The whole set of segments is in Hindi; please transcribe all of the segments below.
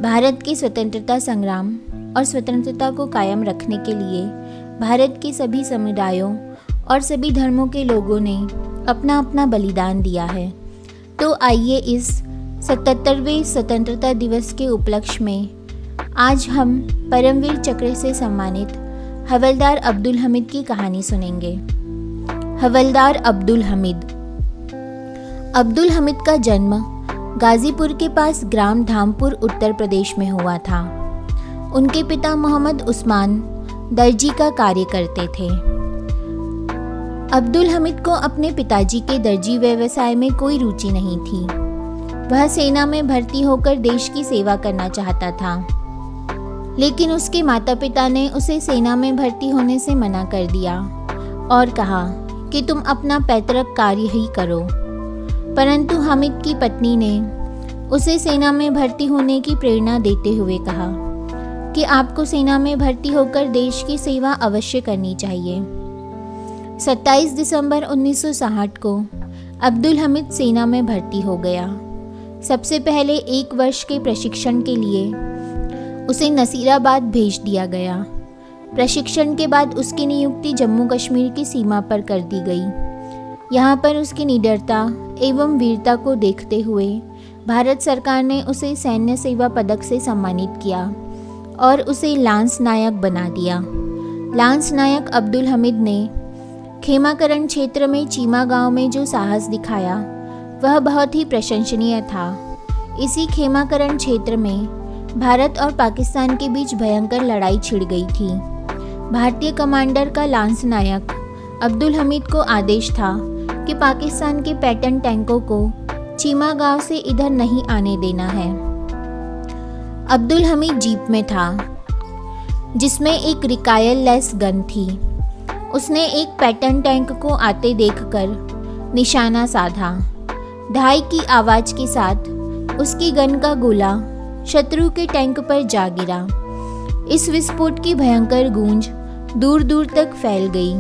भारत के स्वतंत्रता संग्राम और स्वतंत्रता को कायम रखने के लिए भारत के सभी समुदायों और सभी धर्मों के लोगों ने अपना अपना बलिदान दिया है। तो आइए इस 77वें स्वतंत्रता दिवस के उपलक्ष्य में आज हम परमवीर चक्र से सम्मानित हवलदार अब्दुल हमीद की कहानी सुनेंगे। हवलदार अब्दुल हमीद। अब्दुल हमीद का जन्म गाजीपुर के पास ग्राम धामपुर उत्तर प्रदेश में हुआ था। उनके पिता मोहम्मद उस्मान दर्जी का कार्य करते थे। अब्दुल हमीद को अपने पिताजी के दर्जी व्यवसाय में कोई रुचि नहीं थी। वह सेना में भर्ती होकर देश की सेवा करना चाहता था, लेकिन उसके माता पिता ने उसे सेना में भर्ती होने से मना कर दिया और कहा कि तुम अपना पैतृक कार्य ही करो। परंतु हमीद की पत्नी ने उसे सेना में भर्ती होने की प्रेरणा देते हुए कहा कि आपको सेना में भर्ती होकर देश की सेवा अवश्य करनी चाहिए। 27 दिसंबर 1960 को अब्दुल हमीद सेना में भर्ती हो गया। सबसे पहले 1 वर्ष के प्रशिक्षण के लिए उसे नसीराबाद भेज दिया गया। प्रशिक्षण के बाद उसकी नियुक्ति जम्मू कश्मीर की सीमा पर कर दी गई। यहाँ पर उसकी निडरता एवं वीरता को देखते हुए भारत सरकार ने उसे सैन्य सेवा पदक से सम्मानित किया और उसे लांस नायक बना दिया। लांस नायक अब्दुल हमीद ने खेमाकरण क्षेत्र में चीमा गांव में जो साहस दिखाया वह बहुत ही प्रशंसनीय था। इसी खेमाकरण क्षेत्र में भारत और पाकिस्तान के बीच भयंकर लड़ाई छिड़ गई थी। भारतीय कमांडर का लांस नायक अब्दुल हमीद को आदेश था कि पाकिस्तान के पैटर्न टैंकों को चीमा गांव से इधर नहीं आने देना है। अब्दुल हमीद जीप में था जिसमें एक रिकायल लेस गन थी। उसने एक पैटर्न टैंक को आते देखकर निशाना साधा। ढाई की आवाज के साथ उसकी गन का गोला शत्रु के टैंक पर जा गिरा। इस विस्फोट की भयंकर गूंज दूर दूर तक फैल गई।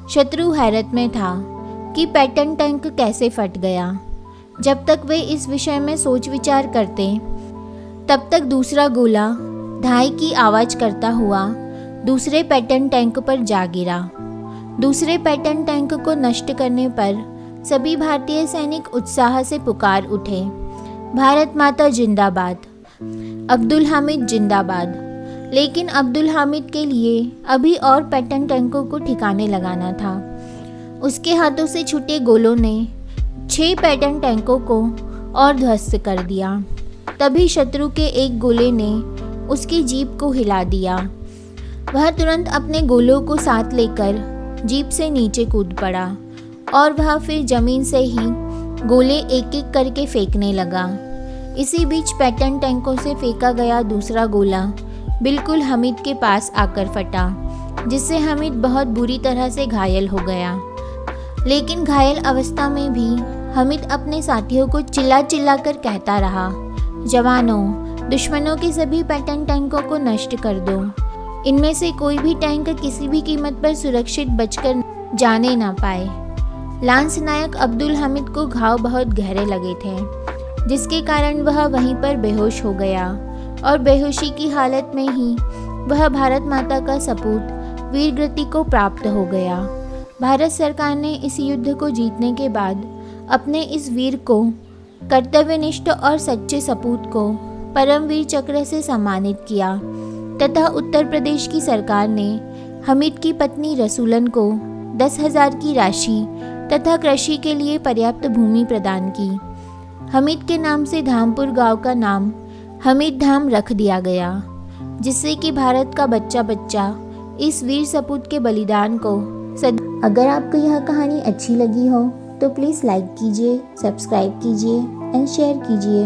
शत्रु हैरत में था कि पैटर्न टैंक कैसे फट गया। जब तक वे इस विषय में सोच विचार करते तब तक दूसरा गोला ढाई की आवाज करता हुआ दूसरे पैटर्न टैंक पर जा गिरा। दूसरे पैटर्न टैंक को नष्ट करने पर सभी भारतीय सैनिक उत्साह से पुकार उठे, भारत माता जिंदाबाद, अब्दुल हमीद जिंदाबाद। लेकिन अब्दुल हमीद के लिए अभी और पैटर्न टैंकों को ठिकाने लगाना था। उसके हाथों से छूटे गोलों ने 6 पैटर्न टैंकों को और ध्वस्त कर दिया। तभी शत्रु के एक गोले ने उसकी जीप को हिला दिया। वह तुरंत अपने गोलों को साथ लेकर जीप से नीचे कूद पड़ा और वह फिर जमीन से ही गोले एक एक करके फेंकने लगा। इसी बीच पैटर्न टैंकों से फेंका गया दूसरा गोला बिल्कुल हमीद के पास आकर फटा, जिससे हमीद बहुत बुरी तरह से घायल हो गया। लेकिन घायल अवस्था में भी हमीद अपने साथियों को चिल्ला चिल्ला कर कहता रहा, जवानों, दुश्मनों के सभी पैटर्न टैंकों को नष्ट कर दो। इनमें से कोई भी टैंक किसी भी कीमत पर सुरक्षित बचकर जाने ना पाए। लांस नायक अब्दुल हमीद को घाव बहुत गहरे लगे थे, जिसके कारण वह वहीं पर बेहोश हो गया और बेहोशी की हालत में ही वह भारत माता का सपूत वीरगति को प्राप्त हो गया। भारत सरकार ने इस युद्ध को जीतने के बाद अपने इस वीर को, कर्तव्यनिष्ठ और सच्चे सपूत को परमवीर चक्र से सम्मानित किया तथा उत्तर प्रदेश की सरकार ने हमीद की पत्नी रसूलन को 10,000 की राशि तथा कृषि के लिए पर्याप्त भूमि प्रदान की। हमीद के नाम से धामपुर गांव का नाम हमीद धाम रख दिया गया, जिससे कि भारत का बच्चा बच्चा इस वीर सपूत के बलिदान को अगर आपको यह कहानी अच्छी लगी हो तो प्लीज़ लाइक कीजिए, सब्सक्राइब कीजिए एंड शेयर कीजिए।